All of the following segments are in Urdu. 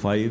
5,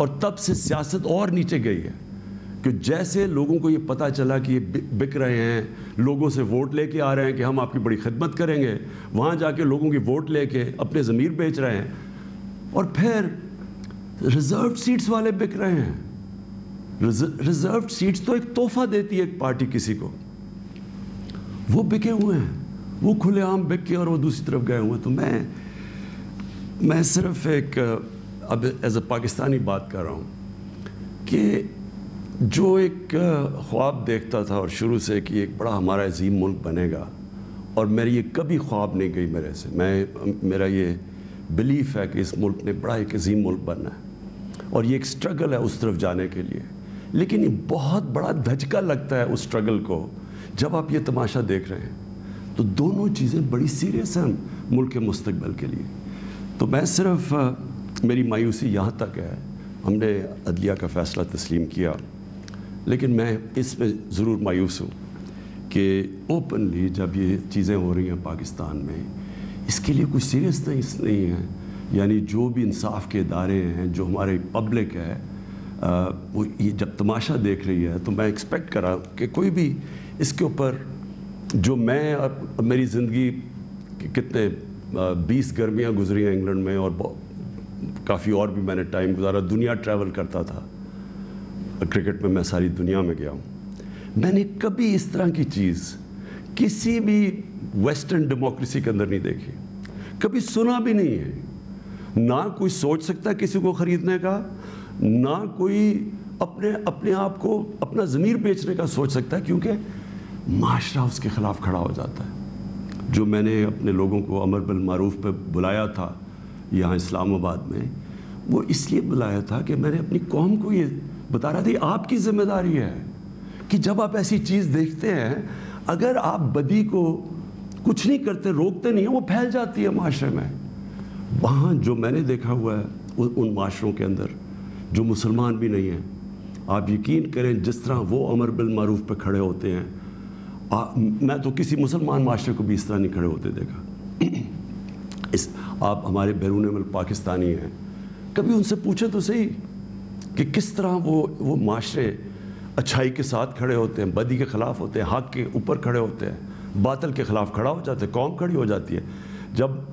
اور تب سے سیاست اور نیچے گئی ہے کہ جیسے لوگوں کو یہ پتہ چلا کہ یہ بک رہے ہیں، لوگوں سے ووٹ لے کے آ رہے ہیں کہ ہم آپ کی بڑی خدمت کریں گے، وہاں جا کے لوگوں کی ووٹ لے کے اپنے ضمیر بیچ رہے ہیں، اور پھر ریزروڈ سیٹس والے بک رہے ہیں۔ ریزروڈ سیٹس تو ایک تحفہ دیتی ہے ایک پارٹی کسی کو، وہ بکے ہوئے ہیں، وہ کھلے عام بک کے اور وہ دوسری طرف گئے ہوئے ہیں۔ تو میں صرف ایک اب ایز اے پاکستانی بات کر رہا ہوں کہ جو ایک خواب دیکھتا تھا اور شروع سے کہ ایک بڑا ہمارا عظیم ملک بنے گا، اور میری یہ کبھی خواب نہیں گئی میرے سے، میرا یہ بلیف ہے کہ اس ملک نے بڑا ایک عظیم ملک بننا ہے، اور یہ ایک سٹرگل ہے اس طرف جانے کے لیے، لیکن یہ بہت بڑا دھچکا لگتا ہے اس سٹرگل کو جب آپ یہ تماشا دیکھ رہے ہیں۔ تو دونوں چیزیں بڑی سیریس ہیں ملک کے مستقبل کے لیے۔ تو میں صرف میری مایوسی یہاں تک ہے، ہم نے عدلیہ کا فیصلہ تسلیم کیا، لیکن میں اس میں ضرور مایوس ہوں کہ اوپنلی جب یہ چیزیں ہو رہی ہیں پاکستان میں، اس کے لیے کوئی سیریسنس نہیں ہے، یعنی جو بھی انصاف کے ادارے ہیں، جو ہمارے پبلک ہے، وہ یہ جب تماشا دیکھ رہی ہے، تو میں ایکسپیکٹ کرا کہ کوئی بھی اس کے اوپر، جو میں میری زندگی کتنے 20 گرمیاں گزری ہیں انگلینڈ میں، اور کافی اور بھی میں نے ٹائم گزارا، دنیا ٹریول کرتا تھا، کرکٹ میں ساری دنیا میں گیا ہوں، میں نے کبھی اس طرح کی چیز کسی بھی ویسٹرن ڈیموکریسی کے اندر نہیں دیکھی، کبھی سنا بھی نہیں ہے۔ نہ کوئی سوچ سکتا کسی کو خریدنے کا، نہ کوئی اپنے آپ کو اپنا ضمیر بیچنے کا سوچ سکتا ہے، کیونکہ معاشرہ اس کے خلاف کھڑا ہو جاتا ہے۔ جو میں نے اپنے لوگوں کو امر بالمعروف پہ بلایا تھا یہاں اسلام آباد میں، وہ اس لیے بلایا تھا کہ میں نے اپنی قوم کو یہ بتا رہا تھا، یہ آپ کی ذمہ داری ہے کہ جب آپ ایسی چیز دیکھتے ہیں، اگر آپ بدی کو کچھ نہیں کرتے، روکتے نہیں ہیں، وہ پھیل جاتی ہے معاشرے میں۔ وہاں جو میں نے دیکھا ہوا ہے ان معاشروں کے اندر جو مسلمان بھی نہیں ہیں، آپ یقین کریں جس طرح وہ امر بالمعروف پہ کھڑے ہوتے ہیں، میں تو کسی مسلمان معاشرے کو بھی اس طرح نہیں کھڑے ہوتے دیکھا۔ آپ ہمارے بیرون ملک پاکستانی ہیں، کبھی ان سے پوچھے تو صحیح کہ کس طرح وہ معاشرے اچھائی کے ساتھ کھڑے ہوتے ہیں، بدی کے خلاف ہوتے ہیں، حق کے اوپر کھڑے ہوتے ہیں، باطل کے خلاف کھڑا ہو جاتے ہیں، قوم کھڑی ہو جاتی ہے۔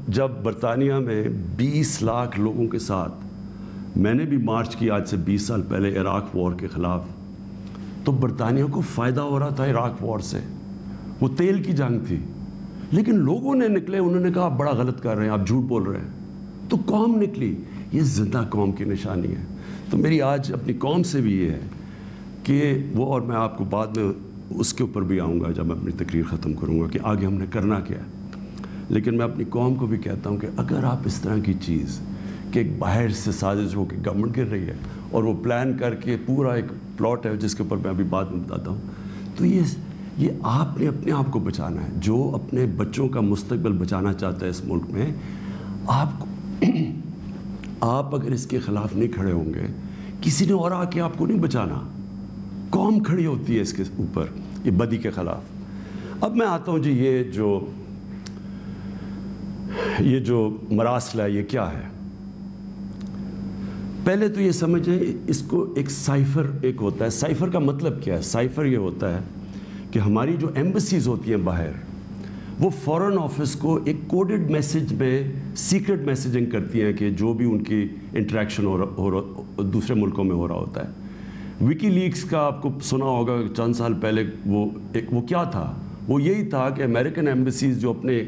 جب برطانیہ میں 20 لاکھ لوگوں کے ساتھ میں نے بھی مارچ کی آج سے 20 سال پہلے عراق وار کے خلاف، تو برطانیہ کو فائدہ ہو رہا تھا عراق وار سے، وہ تیل کی جنگ تھی، لیکن لوگوں نے نکلے، انہوں نے کہا آپ بڑا غلط کر رہے ہیں، آپ جھوٹ بول رہے ہیں، تو قوم نکلی۔ یہ زندہ قوم کی نشانی ہے۔ تو میری آج اپنی قوم سے بھی یہ ہے کہ وہ، اور میں آپ کو بعد میں اس کے اوپر بھی آؤں گا جب میں اپنی تقریر ختم کروں گا کہ آگے ہم نے کرنا کیا ہے، لیکن میں اپنی قوم کو بھی کہتا ہوں کہ اگر آپ اس طرح کی چیز کہ ایک باہر سے سازش ہو کے گورنمنٹ گر رہی ہے اور وہ پلان کر کے پورا ایک پلاٹ ہے جس کے اوپر میں ابھی بعد میں بتاتا ہوں، تو یہ آپ نے اپنے آپ کو بچانا ہے۔ جو اپنے بچوں کا مستقبل بچانا چاہتا ہے اس ملک میں، آپ اگر اس کے خلاف نہیں کھڑے ہوں گے، کسی نے اور آ کے آپ کو نہیں بچانا، قوم کھڑی ہوتی ہے اس کے اوپر، یہ بدی کے خلاف۔ اب میں آتا ہوں جی، یہ جو مراسل ہے یہ کیا ہے؟ پہلے تو یہ سمجھیں اس کو ایک سائفر ایک ہوتا ہے۔ سائفر کا مطلب کیا ہے؟ سائفر یہ ہوتا ہے کہ ہماری جو ایمبیسیز ہوتی ہیں باہر، وہ فورن آفس کو ایک کوڈڈ میسج میں سیکرٹ میسیجنگ کرتی ہیں کہ جو بھی ان کی انٹریکشن دوسرے ملکوں میں ہو رہا ہوتا ہے۔ وکی لیکس کا آپ کو سنا ہوگا چند سال پہلے، وہ کیا تھا؟ وہ یہی تھا کہ امریکن ایمبیسیز جو اپنے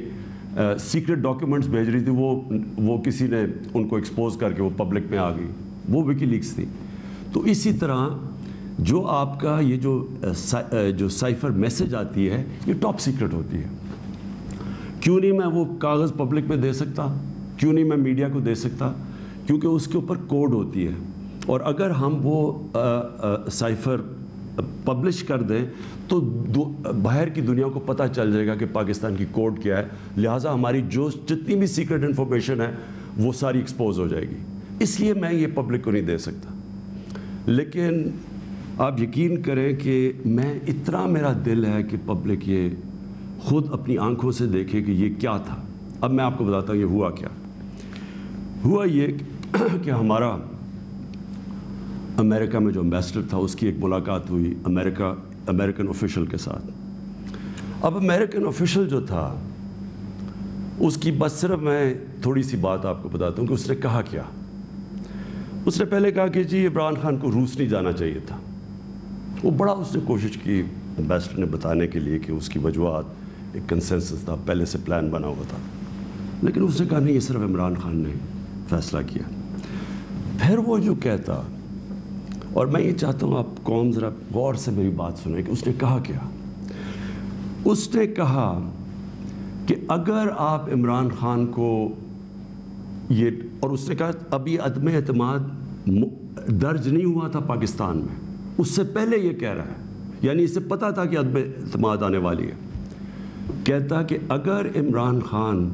سیکرٹ ڈاکیومنٹس بھیج رہی تھی، وہ کسی نے ان کو ایکسپوز کر کے وہ پبلک میں آ گئی، وہ وکی لیکس تھی۔ تو اسی طرح جو آپ کا یہ جو سائفر میسج آتی ہے، یہ ٹاپ سیکرٹ ہوتی ہے۔ کیوں نہیں میں وہ کاغذ پبلک میں دے سکتا؟ کیوں نہیں میں میڈیا کو دے سکتا؟ کیونکہ اس کے اوپر کوڈ ہوتی ہے، اور اگر ہم وہ سائفر پبلش کر دیں تو باہر کی دنیا کو پتہ چل جائے گا کہ پاکستان کی کوڈ کیا ہے، لہٰذا ہماری جتنی بھی سیکرٹ انفارمیشن ہے وہ ساری ایکسپوز ہو جائے گی۔ اس لیے میں یہ پبلک کو نہیں دے سکتا۔ لیکن آپ یقین کریں کہ اتنا میرا دل ہے کہ پبلک یہ خود اپنی آنکھوں سے دیکھے کہ یہ کیا تھا۔ اب میں آپ کو بتاتا ہوں یہ ہوا کیا۔ ہوا یہ کہ ہمارا امریکہ میں جو ایمبیسڈر تھا اس کی ایک ملاقات ہوئی امریکن آفیشل کے ساتھ. اب امریکن آفیشل جو تھا اس کی بس صرف میں تھوڑی سی بات آپ کو بتاتا ہوں کہ اس نے کہا کیا. اس نے پہلے کہا کہ جی عمران خان کو روس نہیں جانا چاہیے تھا. وہ بڑا اس نے کوشش کی ایمبیسڈر نے بتانے کے لیے کہ اس کی وجوہات ایک کنسنسس تھا, پہلے سے پلان بنا ہوا تھا, لیکن اس نے کہا نہیں یہ صرف عمران خان نے فیصلہ کیا. پھر وہ جو کہتا, اور میں یہ چاہتا ہوں آپ قوم ذرا غور سے میری بات سنیں کہ اس نے کہا کیا. اس نے کہا کہ اگر آپ عمران خان کو یہ, اور اس نے کہا ابھی عدم اعتماد درج نہیں ہوا تھا پاکستان میں, اس سے پہلے یہ کہہ رہا ہے, یعنی اسے پتہ تھا کہ عدم اعتماد آنے والی ہے. کہتا کہ اگر عمران خان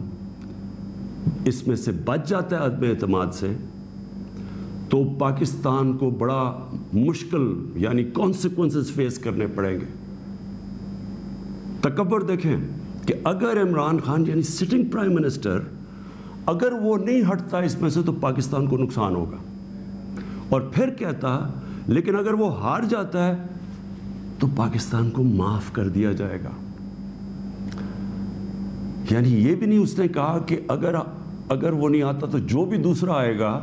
اس میں سے بچ جاتا ہے عدم اعتماد سے تو پاکستان کو بڑا مشکل یعنی کانسیکوینسز فیس کرنے پڑیں گے. تکبر دیکھیں کہ اگر عمران خان یعنی سٹنگ پرائم منسٹر اگر وہ نہیں ہٹتا اس میں سے تو پاکستان کو نقصان ہوگا. اور پھر کہتا لیکن اگر وہ ہار جاتا ہے تو پاکستان کو معاف کر دیا جائے گا. یعنی یہ بھی نہیں اس نے کہا کہ اگر وہ نہیں آتا تو جو بھی دوسرا آئے گا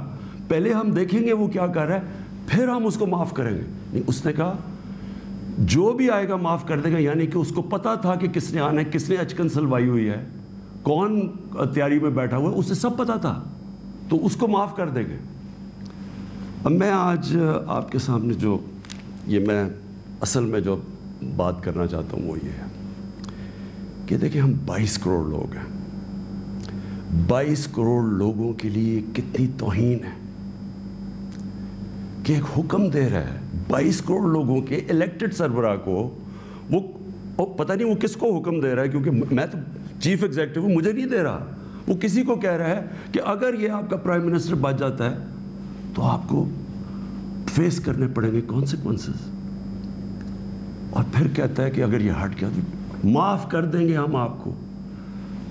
پہلے ہم دیکھیں گے وہ کیا کر رہا ہے پھر ہم اس کو معاف کریں گے. نہیں, اس نے کہا جو بھی آئے گا معاف کر دے گا. یعنی کہ اس کو پتا تھا کہ کس نے آنا ہے, کس نے اچکن سلوائی ہوئی ہے, کون تیاری میں بیٹھا ہوا ہے, اسے سب پتا تھا, تو اس کو معاف کر دیں گے. اب میں آج آپ کے سامنے جو میں اصل میں جو بات کرنا چاہتا ہوں وہ یہ ہے کہ دیکھیں ہم 22 کروڑ لوگ ہیں. 22 کروڑ لوگوں کے لیے کتنی توہین ہے کہ ایک حکم دے رہا ہے 22 کروڑ لوگوں کے الیکٹڈ سربراہ کو. وہ پتہ نہیں وہ کس کو حکم دے رہا ہے, کیونکہ میں تو چیف ایگزیکٹو ہوں, مجھے نہیں دے رہا. وہ کسی کو کہہ رہا ہے کہ اگر یہ آپ کا پرائم منسٹر بچ جاتا ہے تو آپ کو فیس کرنے پڑیں گے کانسیکوینسز. اور پھر کہتا ہے کہ اگر یہ ہٹ گیا تو معاف کر دیں گے ہم آپ کو.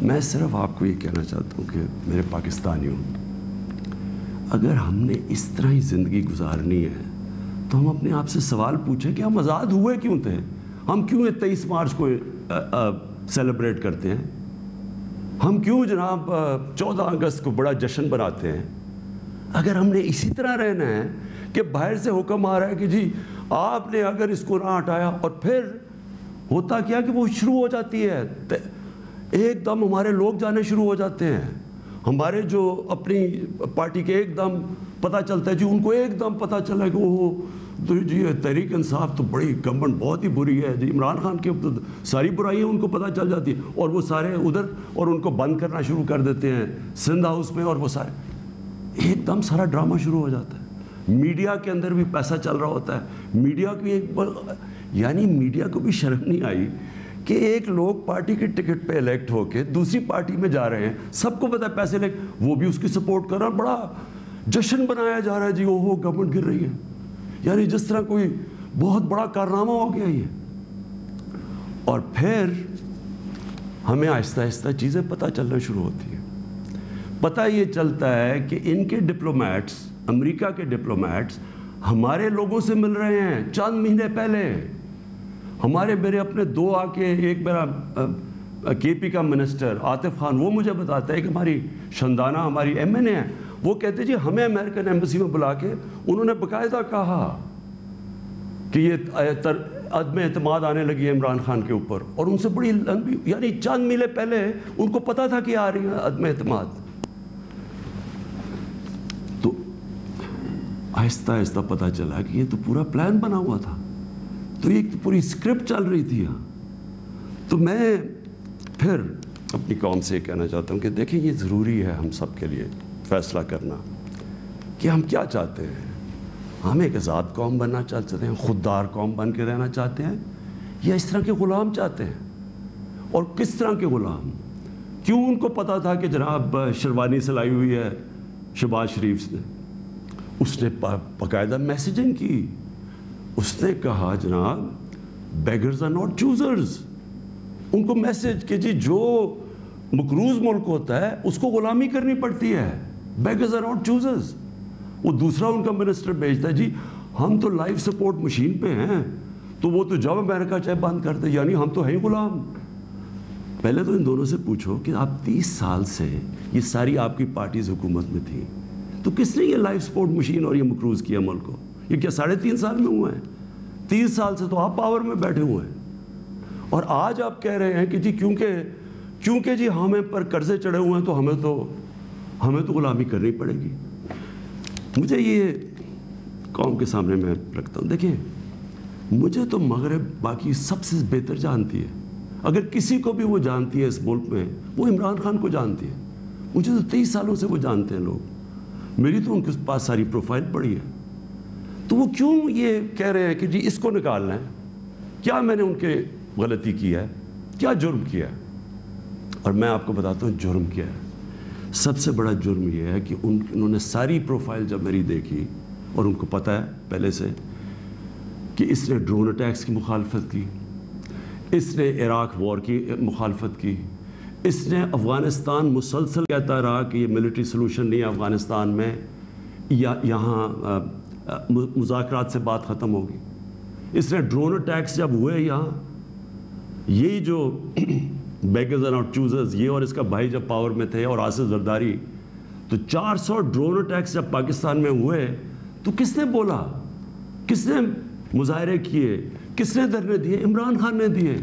میں صرف آپ کو یہ کہنا چاہتا ہوں کہ میرے پاکستانیوں, اگر ہم نے اس طرح ہی زندگی گزارنی ہے تو ہم اپنے آپ سے سوال پوچھیں کہ ہم آزاد ہوئے کیوں تھے. ہم کیوں 23 مارچ کو سیلیبریٹ کرتے ہیں, ہم کیوں جناب 14 اگست کو بڑا جشن بناتے ہیں. اگر ہم نے اسی طرح رہنا ہے کہ باہر سے حکم آ رہا ہے کہ جی آپ نے اگر اس کو نہ ہٹایا, اور پھر ہوتا کیا کہ وہ شروع ہو جاتی ہے ایک دم ہمارے لوگ جانے شروع ہو جاتے ہیں. ہمارے جو اپنی پارٹی کے ایک دم پتہ چلتا ہے جی, ان کو ایک دم پتہ چلا کہ وہ تو جی تحریک انصاف تو بڑی گورنمنٹ بہت ہی بری ہے جی, عمران خان کے ساری برائیاں ان کو پتہ چل جاتی ہیں, اور وہ سارے ادھر اور ان کو بند کرنا شروع کر دیتے ہیں سندھ ہاؤس میں, اور وہ سارے ایک دم سارا ڈرامہ شروع ہو جاتا ہے. میڈیا کے اندر بھی پیسہ چل رہا ہوتا ہے. میڈیا کی یعنی میڈیا کو بھی شرم نہیں آئی کہ ایک لوگ پارٹی کے ٹکٹ پہ الیکٹ ہو کے دوسری پارٹی میں جا رہے ہیں, سب کو پتہ ہے پیسے لے, وہ بھی اس کی سپورٹ کر رہا, بڑا جشن بنایا جا رہا ہے جی وہ گورنمنٹ گر رہی ہے. یعنی جس طرح کوئی بہت بڑا کارنامہ ہو گیا یہ. اور پھر ہمیں آہستہ آہستہ چیزیں پتہ چلنا شروع ہوتی ہیں. پتہ یہ چلتا ہے کہ ان کے ڈپلومیٹس, امریکہ کے ڈپلومیٹس ہمارے لوگوں سے مل رہے ہیں چند مہینے پہلے. میرے اپنے 2 آ کے, ایک میرا کے پی کا منسٹر عاطف خان, وہ مجھے بتاتا ہے کہ ہماری شندانہ ہماری ایم این اے ہیں, وہ کہتے جی ہمیں امریکن ایمبیسی میں بلا کے انہوں نے باقاعدہ کہا کہ یہ عدم اعتماد آنے لگی ہے عمران خان کے اوپر, اور ان سے بڑی لمبی یعنی چند مہینے پہلے ان کو پتہ تھا کہ آ رہی ہے عدم اعتماد. تو آہستہ آہستہ پتہ چلا کہ یہ تو پورا پلان بنا ہوا تھا, تو ایک پوری اسکرپٹ چل رہی تھی یہاں. تو میں پھر اپنی قوم سے یہ کہنا چاہتا ہوں کہ دیکھیں یہ ضروری ہے ہم سب کے لیے فیصلہ کرنا کہ ہم کیا چاہتے ہیں. ہم ایک آزاد قوم بننا چاہتے ہیں, خوددار قوم بن کے رہنا چاہتے ہیں, یا اس طرح کے غلام چاہتے ہیں. اور کس طرح کے غلام, کیوں ان کو پتہ تھا کہ جناب شیروانی سلائی ہوئی ہے شہباز شریف نے, اس نے باقاعدہ میسیجنگ کی. اس نے کہا جناب بیگرز آر ناٹ چوزرز. ان کو میسیج کہ جی جو مقروض ملک ہوتا ہے اس کو غلامی کرنی پڑتی ہے, بیگرز آر ناٹ چوزرز. وہ دوسرا ان کا منسٹر بھیجتا ہے جی ہم تو لائف سپورٹ مشین پہ ہیں، تو وہ تو جب امریکہ چاہے بند کر دے، یعنی ہم تو ہیں غلام۔ پہلے تو ان دونوں سے پوچھو کہ آپ 30 سال سے یہ ساری آپ کی پارٹیز حکومت میں تھیں، تو کس نے یہ لائف سپورٹ مشین اور یہ مقروض کیا ملک کو؟ یہ کیا 3.5 سال میں ہوئے ہیں؟ 30 سال سے تو آپ پاور میں بیٹھے ہوئے ہیں، اور آج آپ کہہ رہے ہیں کہ جی کیونکہ جی ہمیں پر قرضے چڑھے ہوئے ہیں تو ہمیں تو غلامی کرنی پڑے گی۔ مجھے یہ قوم کے سامنے میں رکھتا ہوں، دیکھیں مجھے تو مغرب باقی سب سے بہتر جانتی ہے، اگر کسی کو بھی وہ جانتی ہے اس ملک میں، وہ عمران خان کو جانتی ہے۔ مجھے تو 23 سالوں سے وہ جانتے ہیں لوگ، میری تو ان کے پاس ساری پروفائل پڑی ہے، تو وہ کیوں یہ کہہ رہے ہیں کہ جی اس کو نکالنا ہے؟ کیا میں نے ان کے غلطی کی ہے؟ کیا جرم کیا ہے؟ اور میں آپ کو بتاتا ہوں جرم کیا ہے۔ سب سے بڑا جرم یہ ہے کہ انہوں نے ساری پروفائل جب میری دیکھی، اور ان کو پتہ ہے پہلے سے کہ اس نے ڈرون اٹیکس کی مخالفت کی، اس نے عراق وار کی مخالفت کی، اس نے افغانستان مسلسل کہتا رہا کہ یہ ملٹری سلوشن نہیں ہے افغانستان میں، یہاں مذاکرات سے بات ختم ہوگی۔ اس نے ڈرون اٹیکس جب ہوئے یہاں، یہی جو بیگرز اینڈ آؤٹ چوزرز، یہ اور اس کا بھائی جب پاور میں تھے اور آصف زرداری، تو 400 ڈرون اٹیکس جب پاکستان میں ہوئے تو کس نے بولا؟ کس نے مظاہرے کیے؟ کس نے دھرنے دیے؟ عمران خان نے دیے۔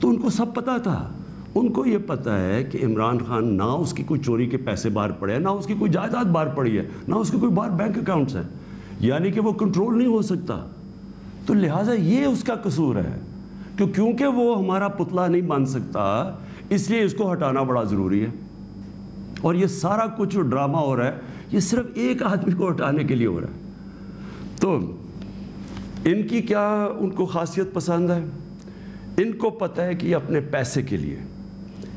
تو ان کو سب پتہ تھا، ان کو یہ پتہ ہے کہ عمران خان نہ اس کی کوئی چوری کے پیسے باہر پڑے ہیں، نہ اس کی کوئی جائیداد باہر پڑی ہے، نہ اس کے کوئی باہر بینک اکاؤنٹس ہیں، یعنی کہ وہ کنٹرول نہیں ہو سکتا۔ تو لہٰذا یہ اس کا قصور ہے کہ کیونکہ وہ ہمارا پتلا نہیں بن سکتا، اس لیے اس کو ہٹانا بڑا ضروری ہے۔ اور یہ سارا کچھ جو ڈرامہ ہو رہا ہے، یہ صرف ایک آدمی کو ہٹانے کے لیے ہو رہا ہے۔ تو ان کی کیا ان کو خاصیت پسند ہے؟ ان کو پتہ ہے کہ یہ اپنے پیسے کے لیے،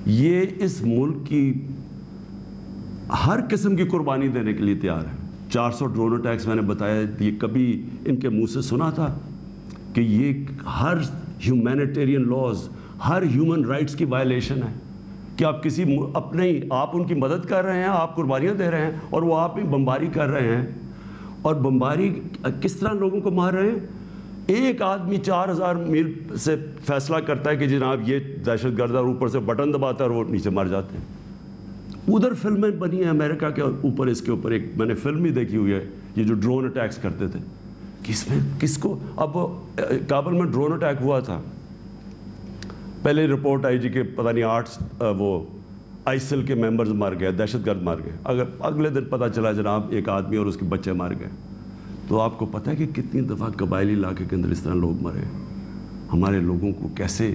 یہ اس ملک کی ہر قسم کی قربانی دینے کے لیے تیار ہے۔ 400 ڈرون اٹیکس میں نے بتایا، یہ کبھی ان کے منہ سے سنا تھا کہ یہ ہر ہیومینیٹیرین لاز، ہر ہیومن رائٹس کی وائلیشن ہے کہ آپ کسی آپ ان کی مدد کر رہے ہیں، آپ قربانیاں دے رہے ہیں، اور وہ آپ ہی بمباری کر رہے ہیں۔ اور بمباری کس طرح لوگوں کو مار رہے ہیں؟ ایک آدمی 4000 میل سے فیصلہ کرتا ہے کہ جناب یہ دہشت گرد، اور اوپر سے بٹن دباتا ہے اور وہ نیچے مر جاتے ہیں۔ ادھر فلمیں بنی ہیں امریکہ کے اوپر، اس کے اوپر ایک میں نے فلم بھی دیکھی ہوئی ہے، یہ جو ڈرون اٹیکس کرتے تھے، کس کو اب کابل میں ڈرون اٹیک ہوا تھا، پہلے رپورٹ آئی جی کہ پتہ نہیں 8 وہ آئیسل کے ممبرز مار گئے، دہشت گرد مار گئے، اگلے دن پتہ چلا جناب ایک آدمی اور اس کے بچے مار گئے۔ تو آپ کو پتہ ہے کہ کتنی دفعہ قبائلی علاقے کے اندر اس طرح لوگ مرے، ہمارے لوگوں کو کیسے،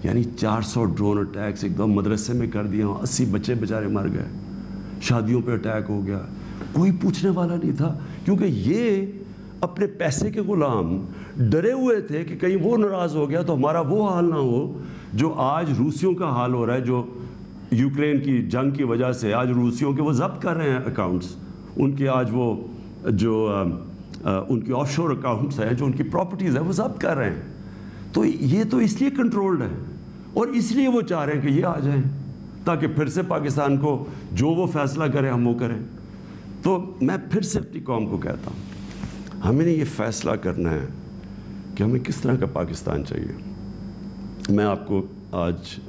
یعنی 400 ڈرون اٹیکس ایک دم مدرسے میں کر دیا، 80 بچے بیچارے مر گئے، شادیوں پہ اٹیک ہو گیا، کوئی پوچھنے والا نہیں تھا، کیونکہ یہ اپنے پیسے کے غلام ڈرے ہوئے تھے کہ کہیں وہ ناراض ہو گیا تو ہمارا وہ حال نہ ہو جو آج روسیوں کا حال ہو رہا ہے، جو یوکرین کی جنگ کی وجہ سے آج روسیوں کے وہ ضبط کر رہے ہیں اکاؤنٹس، ان کے آج وہ جو ان کی آف شور اکاؤنٹس ہیں، جو ان کی پراپرٹیز ہیں، وہ ضبط کر رہے ہیں۔ تو یہ تو اس لیے کنٹرولڈ ہے، اور اس لیے وہ چاہ رہے ہیں کہ یہ آ جائیں تاکہ پھر سے پاکستان کو جو وہ فیصلہ کریں ہم وہ کریں۔ تو میں پھر سے اپنی قوم کو کہتا ہوں، ہمیں نے یہ فیصلہ کرنا ہے کہ ہمیں کس طرح کا پاکستان چاہیے۔ میں آپ کو آج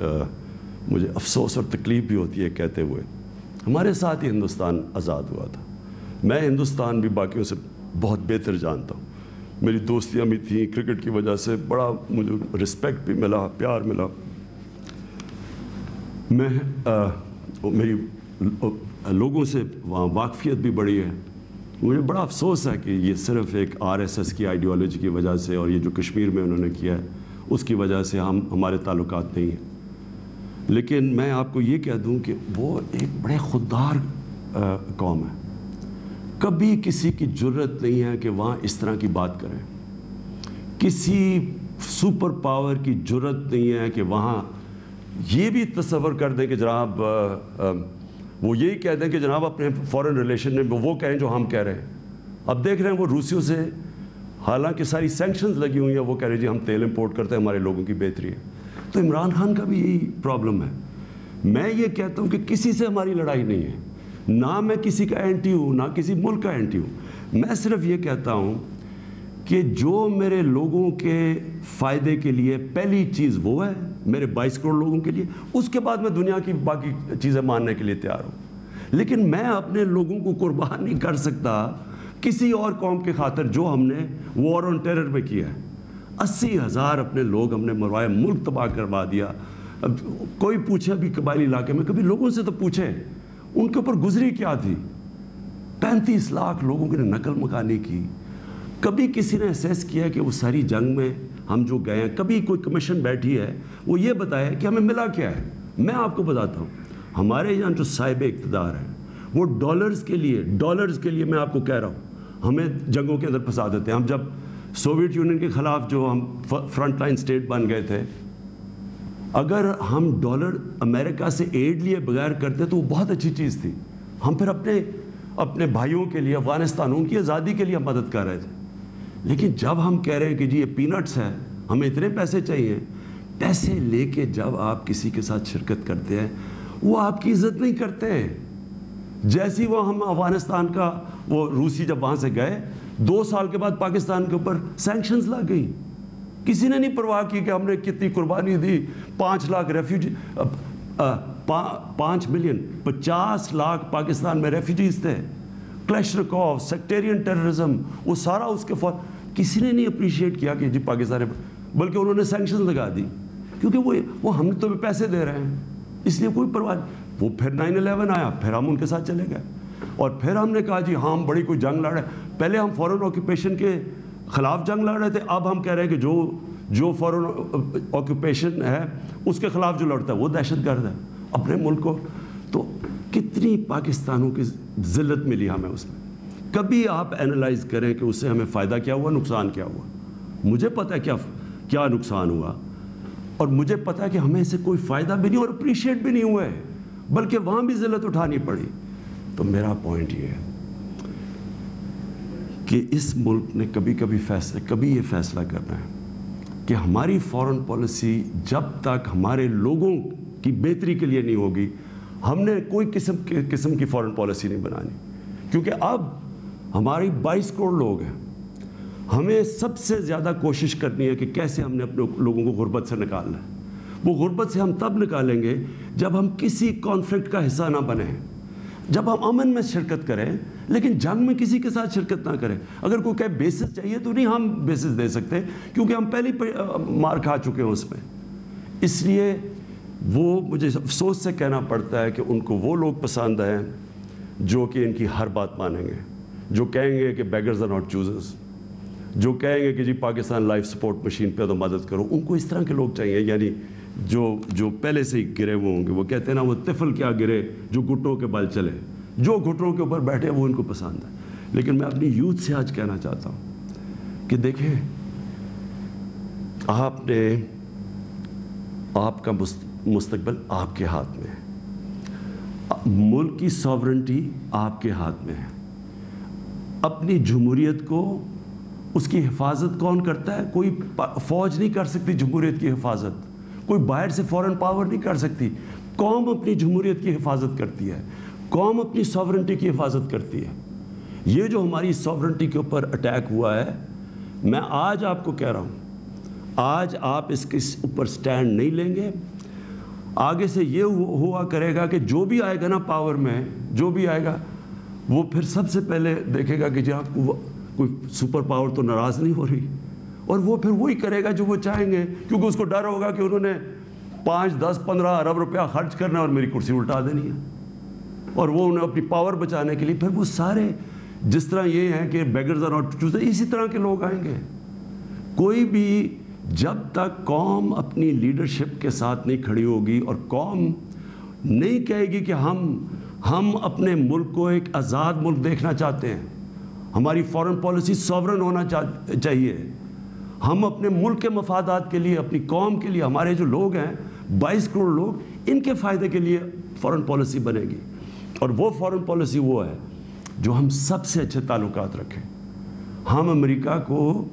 مجھے افسوس اور تکلیف بھی ہوتی ہے کہتے ہوئے، ہمارے ساتھ ہی ہندوستان آزاد ہوا تھا، میں ہندوستان بھی باقیوں سے بہت بہتر جانتا ہوں، میری دوستیاں بھی تھیں، کرکٹ کی وجہ سے بڑا مجھے رسپیکٹ بھی ملا، پیار ملا، میری لوگوں سے وہاں واقفیت بھی بڑی ہے۔ مجھے بڑا افسوس ہے کہ یہ صرف ایک RSS کی آئیڈیالوجی کی وجہ سے اور یہ جو کشمیر میں انہوں نے کیا ہے اس کی وجہ سے ہمارے تعلقات نہیں ہیں، لیکن میں آپ کو یہ کہہ دوں کہ وہ ایک بڑے خوددار قوم ہے، کبھی کسی کی جرت نہیں ہے کہ وہاں اس طرح کی بات کریں، کسی سپر پاور کی جرت نہیں ہے کہ وہاں یہ بھی تصور کر دیں کہ جناب وہ یہی کہہ دیں کہ جناب اپنے فورن ریلیشن میں وہ کہیں جو ہم کہہ رہے ہیں۔ اب دیکھ رہے ہیں وہ روسیوں سے حالانکہ ساری سینکشنز لگی ہوئی ہیں، وہ کہہ رہے ہیں جی ہم تیل امپورٹ کرتے ہیں، ہمارے لوگوں کی بہتری ہے۔ تو عمران خان کا بھی یہی پرابلم ہے۔ میں یہ کہتا ہوں کہ کسی سے ہماری لڑائی نہیں ہے، نہ میں کسی کا اینٹی ہوں، نہ کسی ملک کا اینٹی ہوں، میں صرف یہ کہتا ہوں کہ جو میرے لوگوں کے فائدے کے لیے پہلی چیز وہ ہے میرے 22 کروڑ لوگوں کے لیے، اس کے بعد میں دنیا کی باقی چیزیں ماننے کے لیے تیار ہوں، لیکن میں اپنے لوگوں کو قربان نہیں کر سکتا کسی اور قوم کے خاطر جو ہم نے وار آن ٹیرر میں کیا ہے۔ 80,000 اپنے لوگ ہم نے مروائے، ملک تباہ کروا دیا۔ اب کوئی پوچھے ابھی قبائلی علاقے میں، کبھی لوگوں سے تو پوچھیں ان کے اوپر گزری کیا تھی۔ 35 لاکھ لوگوں کی نقل مکانی کی۔ کبھی کسی نے اسیس کیا کہ وہ ساری جنگ میں ہم جو گئے ہیں، کبھی کوئی کمیشن بیٹھی ہے وہ یہ بتایا کہ ہمیں ملا کیا ہے؟ میں آپ کو بتاتا ہوں، ہمارے یہاں جو صاحب اقتدار ہیں وہ ڈالرز کے لیے میں آپ کو کہہ رہا ہوں ہمیں جنگوں کے اندر پھنسا دیتے ہیں۔ ہم جب سوویت یونین کے خلاف جو ہم فرنٹ لائن سٹیٹ بن گئے تھے، اگر ہم ڈالر امریکہ سے ایڈ لیے بغیر کرتے تو وہ بہت اچھی چیز تھی۔ ہم پھر اپنے بھائیوں کے لیے، افغانستان ان کی آزادی کے لیے مدد کر رہے تھے۔ لیکن جب ہم کہہ رہے ہیں کہ جی یہ پینٹس ہے، ہمیں اتنے پیسے چاہیے، پیسے لے کے جب آپ کسی کے ساتھ شرکت کرتے ہیں وہ آپ کی عزت نہیں کرتے۔ جیسی وہ ہم افغانستان کا وہ روسی جب وہاں سے گئے، 2 سال کے بعد پاکستان کے اوپر سینکشنز لگ گئی، کسی نے نہیں پرواہ کی کہ ہم نے کتنی قربانی دی۔ 5 لاکھ ریفیوجی، 5 ملین 50 لاکھ پاکستان میں ریفیوجیز تھے۔ کلیشنکوف، سیکٹیرین ٹیررزم، وہ سارا اس کے کسی نے نہیں اپریشیٹ کیا کہ جی پاکستان، بلکہ انہوں نے سینکشن لگا دی کیونکہ وہ ہم تو پیسے دے رہے ہیں، اس لیے کوئی پرواہ نہیں۔ وہ پھر 9/11 آیا، پھر ہم ان کے ساتھ چلے گئے اور پھر ہم نے کہا جی ہاں ہم بڑی کوئی جنگ لڑ رہے ہیں۔ پہلے ہم فورن آکوپیشن کے خلاف جنگ لڑ رہے تھے، اب ہم کہہ رہے ہیں کہ جو فورن آکوپیشن ہے اس کے خلاف جو لڑتا ہے وہ دہشت گرد ہے اپنے ملک کو۔ تو کتنی پاکستانوں کی ذلت ملی ہمیں اس میں۔ کبھی آپ اینالائز کریں کہ اس سے ہمیں فائدہ کیا ہوا، نقصان کیا ہوا۔ مجھے پتہ ہے کیا نقصان ہوا، اور مجھے پتہ ہے کہ ہمیں اسے کوئی فائدہ بھی نہیں اور اپریشیٹ بھی نہیں ہوا ہے، بلکہ وہاں بھی ذلت اٹھانی پڑی۔ تو میرا پوائنٹ یہ ہے کہ اس ملک نے کبھی یہ فیصلہ کرنا ہے کہ ہماری فارن پالیسی جب تک ہمارے لوگوں کی بہتری کے لیے نہیں ہوگی، ہم نے کوئی قسم کی فارن پالیسی نہیں بنانی، کیونکہ اب ہماری 22 کروڑ لوگ ہیں۔ ہمیں سب سے زیادہ کوشش کرنی ہے کہ کیسے ہم نے اپنے لوگوں کو غربت سے نکالنا ہے۔ وہ غربت سے ہم تب نکالیں گے جب ہم کسی کانفلکٹ کا حصہ نہ بنیں، جب ہم امن میں شرکت کریں لیکن جنگ میں کسی کے ساتھ شرکت نہ کریں۔ اگر کوئی کہے بیسس چاہیے تو نہیں ہم بیسس دے سکتے، کیونکہ ہم پہلے مار کھا چکے ہیں اس میں۔ اس لیے وہ مجھے افسوس سے کہنا پڑتا ہے کہ ان کو وہ لوگ پسند ہیں جو کہ ان کی ہر بات مانیں گے، جو کہیں گے کہ بیگرز آر ناٹ چوزرز، جو کہیں گے کہ جی پاکستان لائف سپورٹ مشین پہ تو مدد کرو۔ ان کو اس طرح کے لوگ چاہیے، یعنی جو پہلے سے ہی گرے ہوئے ہوں گے۔ وہ کہتے ہیں نا وہ طفل کیا گرے جو گھٹنوں کے بل چلے، جو گھٹنوں کے اوپر بیٹھے وہ ان کو پسند ہے۔ لیکن میں اپنی یوتھ سے آج کہنا چاہتا ہوں کہ دیکھیں، آپ کا مستقبل آپ کے ہاتھ میں ہے، ملک کی ساورنٹی آپ کے ہاتھ میں ہے۔ اپنی جمہوریت کو، اس کی حفاظت کون کرتا ہے؟ کوئی فوج نہیں کر سکتی جمہوریت کی حفاظت، کوئی باہر سے فورن پاور نہیں کر سکتی۔ قوم اپنی جمہوریت کی حفاظت کرتی ہے، قوم اپنی ساورنٹی کی حفاظت کرتی ہے۔ یہ جو ہماری ساورنٹی کے اوپر اٹیک ہوا ہے، میں آج آپ کو کہہ رہا ہوں، آج آپ اس کے اوپر سٹینڈ نہیں لیں گے، آگے سے یہ ہوا کرے گا کہ جو بھی آئے گا نا پاور میں، جو بھی آئے گا وہ پھر سب سے پہلے دیکھے گا کہ جی آپ کو کوئی سپر پاور تو ناراض نہیں ہو رہی، اور وہ پھر وہی کرے گا جو وہ چاہیں گے، کیونکہ اس کو ڈر ہوگا کہ انہوں نے 5, 10, 15 ارب روپیہ خرچ کرنا اور میری کرسی الٹا دینی ہے، اور وہ انہیں اپنی پاور بچانے کے لیے پھر وہ سارے جس طرح یہ ہیں کہ بیگرز آر ناٹ چوزرز، اسی طرح کے لوگ آئیں گے۔ کوئی بھی جب تک قوم اپنی لیڈرشپ کے ساتھ نہیں کھڑی ہوگی اور قوم نہیں کہے گی کہ ہم اپنے ملک کو ایک آزاد ملک دیکھنا چاہتے ہیں، ہماری فارن پالیسی ساورن ہونا چاہیے، ہم اپنے ملک کے مفادات کے لیے، اپنی قوم کے لیے، ہمارے جو لوگ ہیں 22 کروڑ لوگ، ان کے فائدے کے لیے فارن پالیسی بنے گی۔ اور وہ فارن پالیسی وہ ہے جو ہم سب سے اچھے تعلقات رکھیں۔ ہم امریکہ کو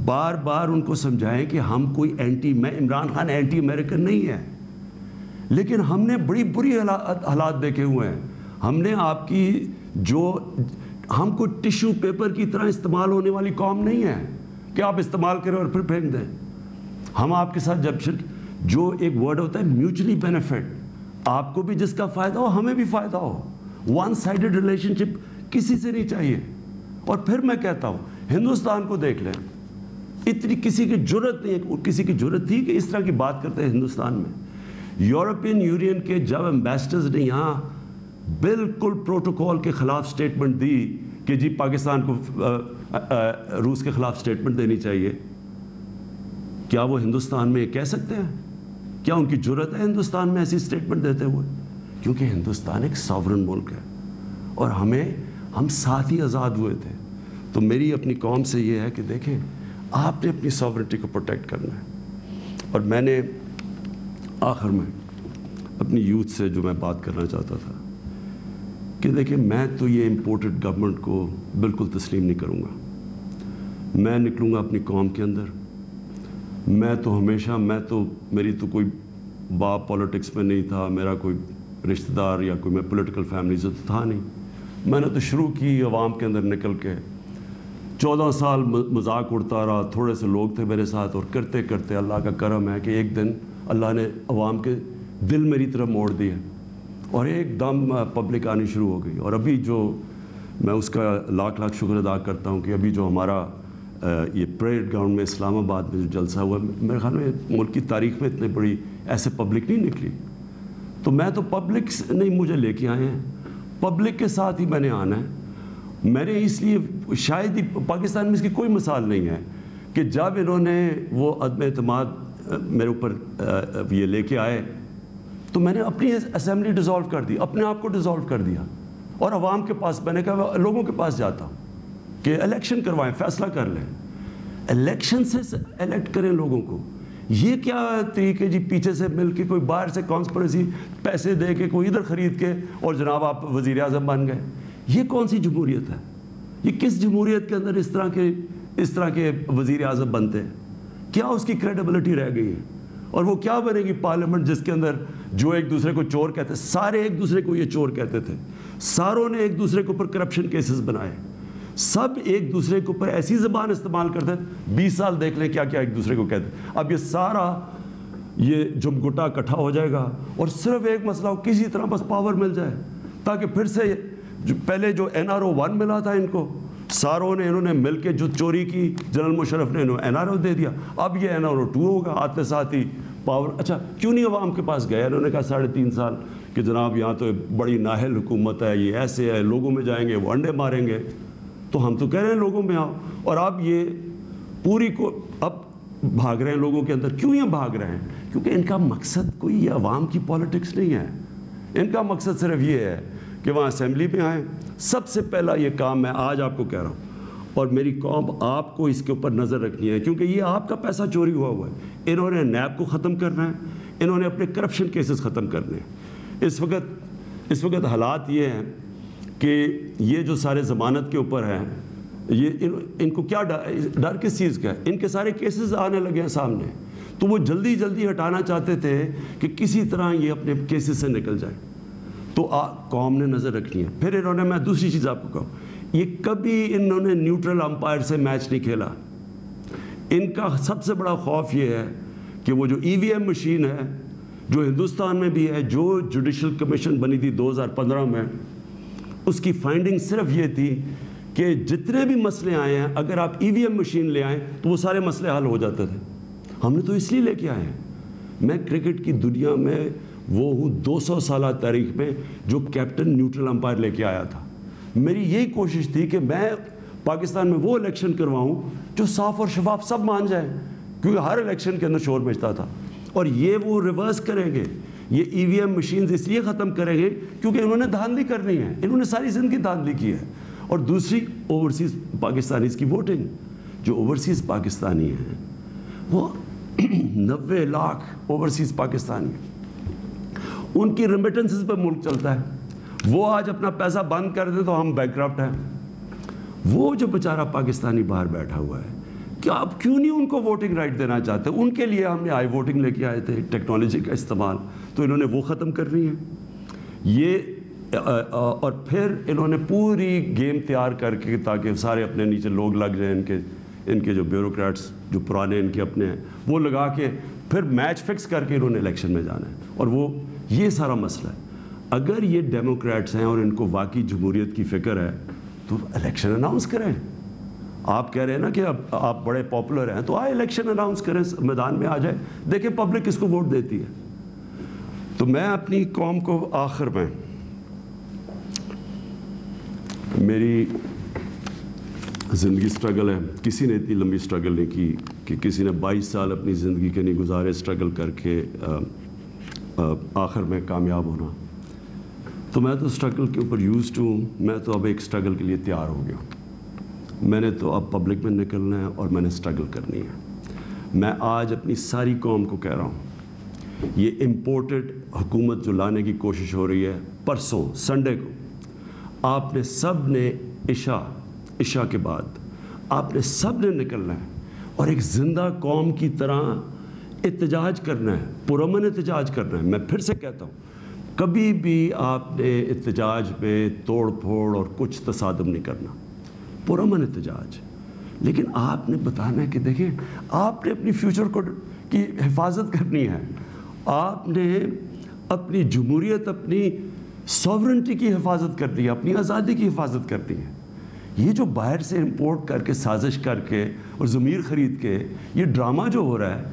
بار بار ان کو سمجھائیں کہ ہم کوئی میں عمران خان اینٹی امریکن نہیں ہے، لیکن ہم نے بڑی بری حالات دیکھے ہوئے ہیں۔ ہم نے آپ کی جو ہم کو ٹیشو پیپر کی طرح استعمال ہونے والی قوم نہیں ہے کہ آپ استعمال کریں اور پھر پھینک دیں. ہم آپ کے ساتھ جب جو ایک ورڈ ہوتا ہے میوچلی بینیفٹ، آپ کو بھی جس کا فائدہ ہو ہمیں بھی فائدہ ہو. ون سائیڈڈ ریلیشن شپ کسی سے نہیں چاہیے. اور پھر میں کہتا ہوں ہندوستان کو دیکھ لیں، اتنی کسی کی جرت نہیں، کسی کی جرت تھی کہ اس طرح کی بات کرتے ہیں ہندوستان میں. یورپین یونین کے جب ایمبیسڈرز نے یہاں بالکل پروٹوکول کے خلاف سٹیٹمنٹ دی کہ جی پاکستان کو روس کے خلاف سٹیٹمنٹ دینی چاہیے، کیا وہ ہندوستان میں کہہ سکتے ہیں؟ کیا ان کی جرت ہے ہندوستان میں ایسی سٹیٹمنٹ دیتے ہوئے؟ کیونکہ ہندوستان ایک ساورن ملک ہے اور ہم ساتھ ہی آزاد ہوئے تھے. تو میری اپنی قوم سے یہ ہے کہ دیکھیں آپ نے اپنی ساورنٹی کو پروٹیکٹ کرنا ہے. اور میں نے آخر میں اپنی یوتھ سے جو میں بات کرنا چاہتا تھا کہ دیکھیں میں تو یہ امپورٹڈ گورنمنٹ کو بالکل تسلیم نہیں کروں گا. میں نکلوں گا اپنی قوم کے اندر. میں تو ہمیشہ میری تو کوئی باپ پولیٹکس میں نہیں تھا، میرا کوئی رشتہ دار یا کوئی میں پولیٹیکل فیملی سے تو تھا نہیں. میں نے تو شروع کی عوام کے اندر نکل کے 14 سال مذاق اڑتا رہا. تھوڑے سے لوگ تھے میرے ساتھ اور کرتے کرتے اللہ کا کرم ہے کہ ایک دن اللہ نے عوام کے دل میری طرف موڑ دیے اور ایک دم پبلک آنی شروع ہو گئی. اور ابھی جو میں اس کا لاکھ لاکھ شکر ادا کرتا ہوں کہ ابھی جو ہمارا یہ پریڈ گراؤنڈ میں اسلام آباد میں جو جلسہ ہوا، میرے خیال میں ملک کی تاریخ میں اتنے بڑی ایسے پبلک نہیں نکلی. تو میں تو پبلک نہیں مجھے لے کے آئے ہیں، پبلک کے ساتھ ہی میں نے آنا ہے. میں نے اس لیے شاید ہی پاکستان میں اس کی کوئی مثال نہیں ہے کہ جب انہوں نے وہ عدم اعتماد میرے اوپر یہ لے کے آئے تو میں نے اپنی اسمبلی ڈیزالو کر دی، اپنے آپ کو ڈیزالو کر دیا اور عوام کے پاس میں نے کہا لوگوں کے پاس جاتا ہوں کہ الیکشن کروائیں، فیصلہ کر لیں، الیکشن سے الیکٹ کریں لوگوں کو. یہ کیا طریقے جی پیچھے سے مل کے کوئی باہر سے کانسپریسی پیسے دے کے کوئی ادھر خرید کے اور جناب آپ وزیر اعظم بن گئے؟ یہ کون سی جمہوریت ہے؟ یہ کس جمہوریت کے اندر اس طرح کے وزیر اعظم بنتے ہیں؟ کیا اس کی کریڈیبلٹی رہ گئی ہے؟ اور وہ کیا بنے گی پارلیمنٹ جس کے اندر جو ایک دوسرے کو چور کہتے، سارے ایک دوسرے کو یہ چور کہتے تھے، ساروں نے ایک دوسرے کے اوپر کرپشن کیسز بنائے، سب ایک دوسرے کے اوپر ایسی زبان استعمال کرتے. 20 سال دیکھ لیں کیا کیا ایک دوسرے کو کہتے. اب یہ سارا یہ جمگٹا اکٹھا ہو جائے گا اور صرف ایک مسئلہ ہو، کسی طرح بس پاور مل جائے تاکہ پھر سے جو پہلے جو NRO 1 ملا تھا ان کو ساروں نے انہوں نے مل کے جو چوری کی جنرل مشرف نے انہوں NRO دے دیا. اب یہ NRO 2 ہوگا، آتے ساتھ ہی پاور. اچھا کیوں نہیں عوام کے پاس گئے؟ انہوں نے کہا 3.5 سال کہ جناب یہاں تو بڑی نااہل حکومت ہے، یہ ایسے ہے، لوگوں میں جائیں گے وہ انڈے ماریں گے. تو ہم تو کہہ رہے ہیں لوگوں میں آؤ، اور اب یہ پوری کو اب بھاگ رہے ہیں لوگوں کے اندر. کیوں یہ بھاگ رہے ہیں؟ کیونکہ ان کا مقصد کوئی یہ عوام کی پالیٹکس نہیں ہے. ان کا مقصد صرف یہ ہے کہ وہاں اسمبلی میں آئیں. سب سے پہلا یہ کام میں آج آپ کو کہہ رہا ہوں اور میری قوم آپ کو اس کے اوپر نظر رکھنی ہے کیونکہ یہ آپ کا پیسہ چوری ہوا ہے. انہوں نے نیب کو ختم کرنا ہے، انہوں نے اپنے کرپشن کیسز ختم کرنے ہیں. اس وقت حالات یہ ہیں کہ یہ جو سارے ضمانت کے اوپر ہیں، یہ ان کو کیا ڈر کس چیز کا ہے؟ ان کے سارے کیسز آنے لگے ہیں سامنے، تو وہ جلدی جلدی ہٹانا چاہتے تھے کہ کسی طرح یہ اپنے کیسز سے نکل جائے. تو قوم نے نظر رکھنی ہے. پھر انہوں نے، میں دوسری چیز آپ کو کہوں، یہ کبھی انہوں نے نیوٹرل امپائر سے میچ نہیں کھیلا. ان کا سب سے بڑا خوف یہ ہے کہ وہ جو EVM مشین ہے جو ہندوستان میں بھی ہے، جو جوڈیشل کمیشن بنی تھی 2015 میں، اس کی فائنڈنگ صرف یہ تھی کہ جتنے بھی مسئلے آئے ہیں اگر آپ EVM مشین لے آئیں تو وہ سارے مسئلے حل ہو جاتے تھے. ہم نے تو اس لیے لے کے آئے ہیں. میں کرکٹ کی دنیا میں وہ ہوں 200 سالہ تاریخ میں جو کیپٹن نیوٹرل امپائر لے کے آیا تھا. میری یہی کوشش تھی کہ میں پاکستان میں وہ الیکشن کرواؤں جو صاف اور شفاف سب مان جائیں، کیونکہ ہر الیکشن کے اندر شور مچتا تھا. اور یہ وہ ریورس کریں گے، یہ EVM مشینز اس لیے ختم کریں گے کیونکہ انہوں نے دھاندلی کرنی ہے. انہوں نے ساری زندگی دھاندلی کی ہے. اور دوسری اوورسیز پاکستانیز کی ووٹنگ. جو اوورسیز پاکستانی ہیں وہ 90 لاکھ اوورسیز پاکستانی ہیں، ان کی ریمیٹنسز پہ ملک چلتا ہے. وہ آج اپنا پیسہ بند کر دیں تو ہم بینکرپٹ ہیں. وہ جو بیچارہ پاکستانی باہر بیٹھا ہوا ہے، کیا آپ کیوں نہیں ان کو ووٹنگ رائٹ دینا چاہتے؟ ان کے لیے ہم نے آئی ووٹنگ لے کے آئے تھے، ٹیکنالوجی کا استعمال، تو انہوں نے وہ ختم کرنی ہے. یہ اور پھر انہوں نے پوری گیم تیار کر کے تاکہ سارے اپنے نیچے لوگ لگ جائیں، ان کے جو بیوروکریٹس جو پرانے ان کے اپنے ہیں وہ لگا کے پھر میچ فکس کر کے انہوں نے الیکشن میں جانا ہے. اور وہ یہ سارا مسئلہ ہے. اگر یہ ڈیموکریٹس ہیں اور ان کو واقعی جمہوریت کی فکر ہے تو الیکشن اناؤنس کریں. آپ کہہ رہے ہیں نا کہ اب آپ بڑے پاپولر ہیں تو آئے الیکشن اناؤنس کریں، میدان میں آ جائے، دیکھیں پبلک کس کو ووٹ دیتی ہے. تو میں اپنی قوم کو آخر میں، میری زندگی سٹرگل ہے، کسی نے اتنی لمبی سٹرگل نہیں کی کہ کسی نے 22 سال اپنی زندگی کے نہیں گزارے سٹرگل کر کے آخر میں کامیاب ہونا. تو میں تو سٹرگل کے اوپر یوزڈ ہوں. میں تو اب ایک سٹرگل کے لیے تیار ہو گیا ہوں. میں نے تو اب پبلک میں نکلنا ہے اور میں نے سٹرگل کرنی ہے. میں آج اپنی ساری قوم کو کہہ رہا ہوں، یہ امپورٹڈ حکومت جو لانے کی کوشش ہو رہی ہے، پرسوں سنڈے کو آپ نے سب نے عشاء کے بعد آپ نے سب نے نکلنا ہے اور ایک زندہ قوم کی طرح احتجاج کرنا ہے، پرامن احتجاج کرنا ہے. میں پھر سے کہتا ہوں، کبھی بھی آپ نے احتجاج میں توڑ پھوڑ اور کچھ تصادم نہیں کرنا، پرامن احتجاج. لیکن آپ نے بتانا ہے کہ دیکھیں آپ نے اپنی فیوچر کو کی حفاظت کرنی ہے، آپ نے اپنی جمہوریت، اپنی سوورنٹی کی حفاظت کرنی ہے، اپنی آزادی کی حفاظت کرنی ہے. یہ جو باہر سے امپورٹ کر کے سازش کر کے اور ضمیر خرید کے یہ ڈرامہ جو ہو رہا ہے،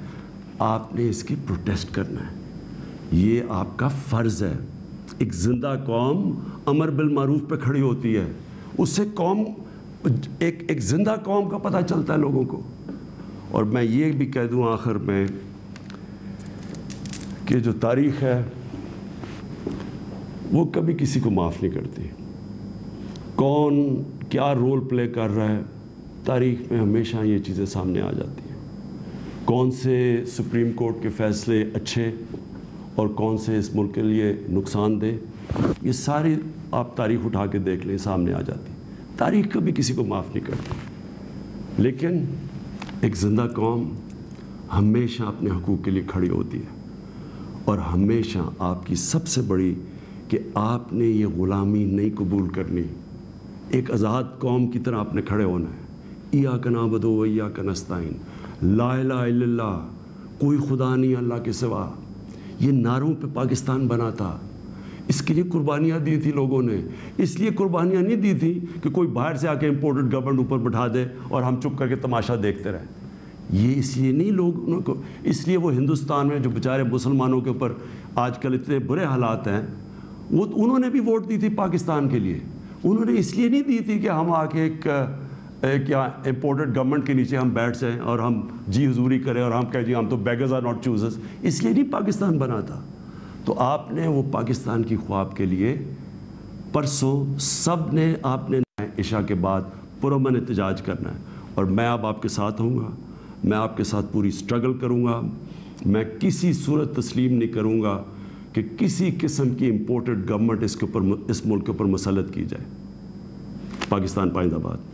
آپ نے اس کی پروٹیسٹ کرنا ہے. یہ آپ کا فرض ہے. ایک زندہ قوم امر بالمعروف پہ کھڑی ہوتی ہے، اس سے قوم ایک زندہ قوم کا پتہ چلتا ہے لوگوں کو. اور میں یہ بھی کہہ دوں آخر میں کہ جو تاریخ ہے وہ کبھی کسی کو معاف نہیں کرتی. کون کیا رول پلے کر رہا ہے، تاریخ میں ہمیشہ یہ چیزیں سامنے آ جاتی ہیں. کون سے سپریم کورٹ کے فیصلے اچھے اور کون سے اس ملک کے لیے نقصان دہ، یہ ساری آپ تاریخ اٹھا کے دیکھ لیں، سامنے آ جاتی. تاریخ کبھی کسی کو معاف نہیں کرتی. لیکن ایک زندہ قوم ہمیشہ اپنے حقوق کے لیے کھڑی ہوتی ہے. اور ہمیشہ آپ کی سب سے بڑی کہ آپ نے یہ غلامی نہیں قبول کرنی. ایک آزاد قوم کی طرح آپ نے کھڑے ہونا ہے. ایاک نعبد و ایاک نستعین، لا الہ الا اللہ، کوئی خدا نہیں اللہ کے سوا. یہ نعروں پہ پاکستان بنا تھا. اس کے لیے قربانیاں دی تھی لوگوں نے. اس لیے قربانیاں نہیں دی تھی کہ کوئی باہر سے آ کے امپورٹڈ گورنمنٹ اوپر بٹھا دے اور ہم چپ کر کے تماشا دیکھتے رہیں. یہ اس لیے نہیں لوگوں کو، اس لیے وہ ہندوستان میں جو بیچارے مسلمانوں کے اوپر آج کل اتنے برے حالات ہیں، وہ انہوں نے بھی ووٹ دی تھی پاکستان کے لیے. انہوں نے اس لیے نہیں دی تھی کہ ہم آ کے ایک امپورٹڈ گورنمنٹ کے نیچے ہم بیٹھ جائیں اور ہم جی حضوری کریں اور ہم کہیں جی ہم تو بیگرز آر ناٹ چوزرز. اس لیے نہیں پاکستان بنا تھا. تو آپ نے وہ پاکستان کی خواب کے لیے پرسوں سب نے آپ نے عشاء کے بعد پرامن احتجاج کرنا ہے. اور میں اب آپ کے ساتھ ہوں گا. میں آپ کے ساتھ پوری سٹرگل کروں گا. میں کسی صورت تسلیم نہیں کروں گا کہ کسی قسم کی امپورٹڈ گورنمنٹ اس ملک کے اوپر مسلط کی جائے. پاکستان پائندہ باد.